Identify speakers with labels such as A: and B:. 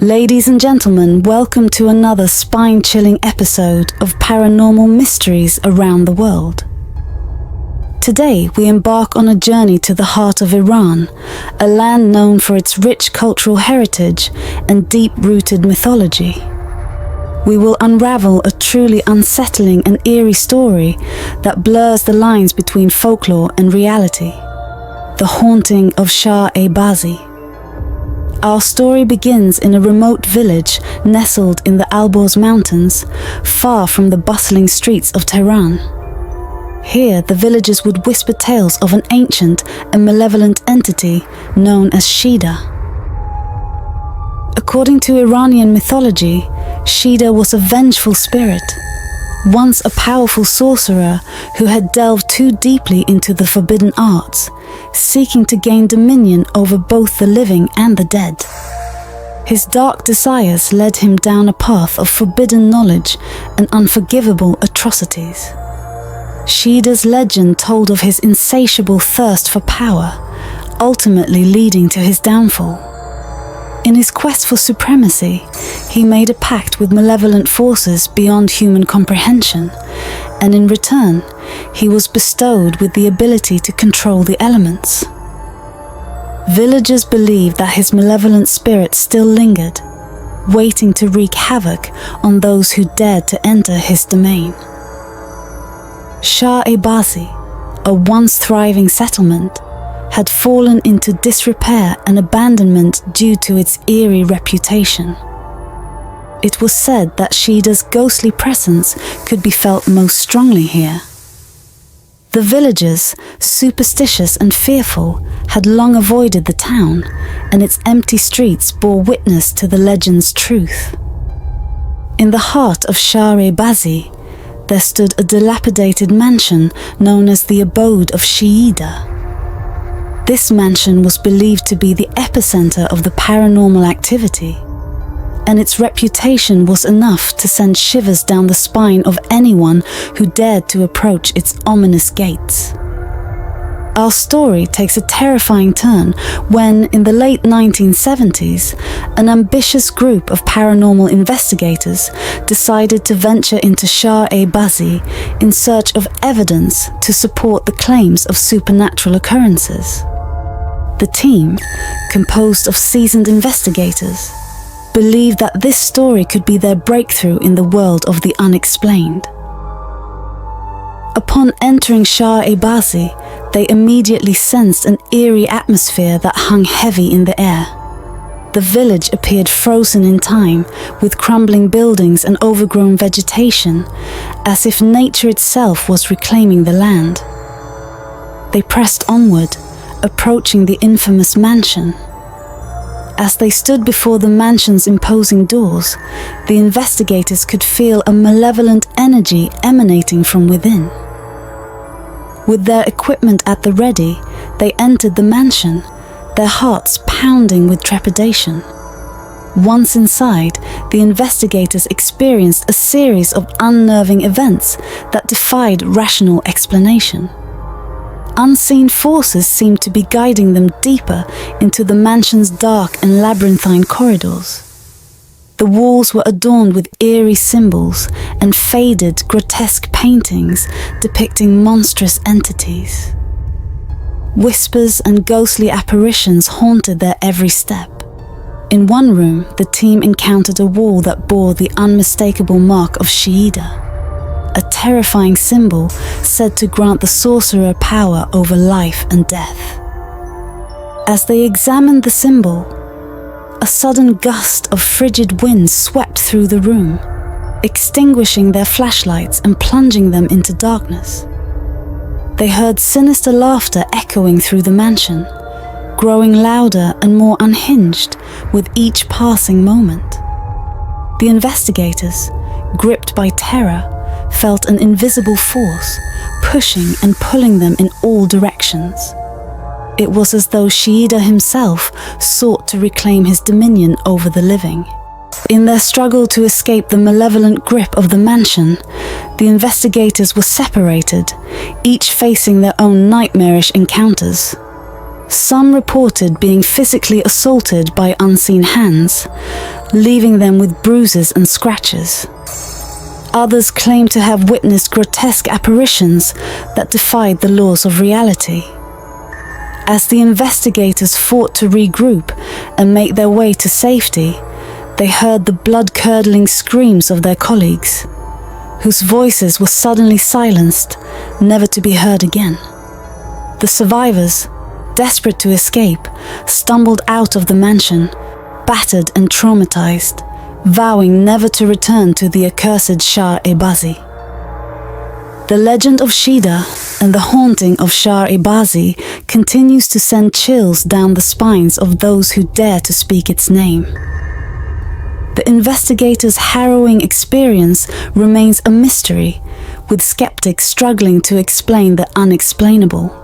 A: Ladies and gentlemen, welcome to another spine-chilling episode of Paranormal Mysteries Around the World. Today, we embark on a journey to the heart of Iran, a land known for its rich cultural heritage and deep-rooted mythology. We will unravel a truly unsettling and eerie story that blurs the lines between folklore and reality. The haunting of Shahr-e-Bazi. Our story begins in a remote village nestled in the Alborz Mountains, far from the bustling streets of Tehran. Here, the villagers would whisper tales of an ancient and malevolent entity known as Shida. According to Iranian mythology, Shida was a vengeful spirit, once a powerful sorcerer who had delved too deeply into the forbidden arts, seeking to gain dominion over both the living and the dead. His dark desires led him down a path of forbidden knowledge and unforgivable atrocities. Shida's legend told of his insatiable thirst for power, ultimately leading to his downfall. In his quest for supremacy, he made a pact with malevolent forces beyond human comprehension, and in return, he was bestowed with the ability to control the elements. Villagers believed that his malevolent spirit still lingered, waiting to wreak havoc on those who dared to enter his domain. Shahr-e-Bazi, a once thriving settlement, had fallen into disrepair and abandonment due to its eerie reputation. It was said that Shida's ghostly presence could be felt most strongly here. The villagers, superstitious and fearful, had long avoided the town, and its empty streets bore witness to the legend's truth. In the heart of Shahr-e-Bazi, there stood a dilapidated mansion known as the abode of Shida. This mansion was believed to be the epicenter of the paranormal activity, and its reputation was enough to send shivers down the spine of anyone who dared to approach its ominous gates. Our story takes a terrifying turn when, in the late 1970s, an ambitious group of paranormal investigators decided to venture into Shahr-e-Bazi in search of evidence to support the claims of supernatural occurrences. The team, composed of seasoned investigators, believed that this story could be their breakthrough in the world of the unexplained. Upon entering Shahr-e-Bazi, they immediately sensed an eerie atmosphere that hung heavy in the air. The village appeared frozen in time, with crumbling buildings and overgrown vegetation, as if nature itself was reclaiming the land. They pressed onward, approaching the infamous mansion. As they stood before the mansion's imposing doors, the investigators could feel a malevolent energy emanating from within. With their equipment at the ready, they entered the mansion, their hearts pounding with trepidation. Once inside, the investigators experienced a series of unnerving events that defied rational explanation. Unseen forces seemed to be guiding them deeper into the mansion's dark and labyrinthine corridors. The walls were adorned with eerie symbols and faded, grotesque paintings depicting monstrous entities. Whispers and ghostly apparitions haunted their every step. In one room, the team encountered a wall that bore the unmistakable mark of Shida, a terrifying symbol said to grant the sorcerer power over life and death. As they examined the symbol, a sudden gust of frigid wind swept through the room, extinguishing their flashlights and plunging them into darkness. They heard sinister laughter echoing through the mansion, growing louder and more unhinged with each passing moment. The investigators, gripped by terror, felt an invisible force pushing and pulling them in all directions. It was as though Shida himself sought to reclaim his dominion over the living. In their struggle to escape the malevolent grip of the mansion, the investigators were separated, each facing their own nightmarish encounters. Some reported being physically assaulted by unseen hands, leaving them with bruises and scratches. Others claimed to have witnessed grotesque apparitions that defied the laws of reality. As the investigators fought to regroup and make their way to safety, they heard the blood-curdling screams of their colleagues, whose voices were suddenly silenced, never to be heard again. The survivors, desperate to escape, stumbled out of the mansion, battered and traumatized, vowing never to return to the accursed Shahr-e-Bazi. The legend of Shida and the haunting of Shahr-e-Bazi continues to send chills down the spines of those who dare to speak its name. The investigators' harrowing experience remains a mystery, with skeptics struggling to explain the unexplainable.